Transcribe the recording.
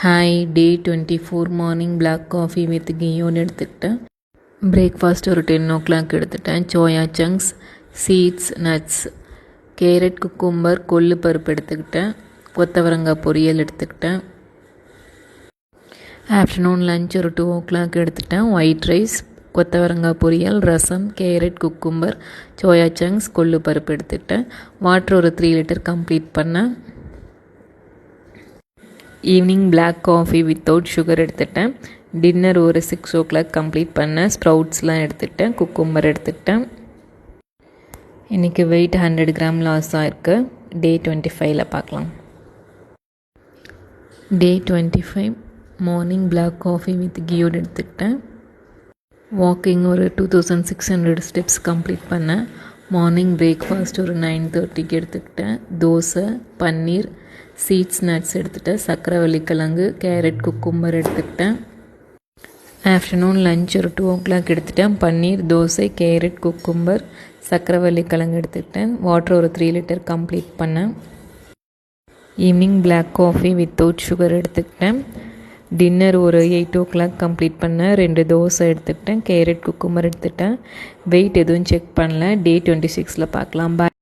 Hi, day 24 morning black coffee with கீயோன்னு எடுத்துக்கிட்டேன். Breakfast ஒரு 10 o'clock எடுத்துட்டேன். Soya chunks, seeds, nuts, carrot, cucumber, கொள்ளு பருப்பு எடுத்துக்கிட்டேன். கொத்தவரங்காய் பொரியல் எடுத்துக்கிட்டேன். ஆஃப்டர்நூன் லஞ்ச் ஒரு 2 o'clock எடுத்துட்டேன். ஒயிட் ரைஸ், கொத்தவரங்காய் பொரியல், ரசம், கேரட், குக்கும்பர், சோயா சங்க்ஸ், கொள்ளு பருப்பு எடுத்துக்கிட்டேன். வாட்டர் ஒரு 3 liter கம்ப்ளீட் பண்ணேன். Evening black coffee without sugar எடுத்துட்டேன். டின்னர் ஒரு 6 o'clock கம்ப்ளீட் பண்ணேன். ஸ்ப்ரவுட்ஸ்லாம் எடுத்துக்கிட்டேன். குக்கும்பர் எடுத்துக்கிட்டேன். இன்றைக்கி வெயிட் 100 grams லாஸ் ஆகிருக்கு. டே 25ல் பார்க்கலாம். டே 25 மார்னிங் பிளாக் காஃபி வித் கீயோடு எடுத்துக்கிட்டேன். வாக்கிங் ஒரு 2600 steps கம்ப்ளீட் பண்ணேன். மார்னிங் பிரேக்ஃபாஸ்ட் ஒரு 9:30 எடுத்துக்கிட்டேன். தோசை, பன்னீர், சீட்ஸ், நட்ஸ் எடுத்துகிட்டேன். சக்கரவள்ளி கிழங்கு, கேரட், குக்கும்பர் எடுத்துக்கிட்டேன். ஆஃப்டர்நூன் லஞ்ச் ஒரு 2 o'clock எடுத்துட்டேன். பன்னீர், தோசை, கேரட், குக்கும்பர், சக்கரவள்ளி கிழங்கு எடுத்துக்கிட்டேன். வாட்டர் ஒரு 3 liter கம்ப்ளீட் பண்ணேன். Evening black coffee without sugar எடுத்துக்கிட்டேன். டின்னர் ஒரு 8 o'clock கம்ப்ளீட் பண்ணேன். 2 தோசை எடுத்துக்கிட்டேன். கேரட், குக்கும்பர் எடுத்துக்கிட்டேன். வெயிட் எதுவும் செக் பண்ணல. டே 26ல் பார்க்கலாம். பாய்.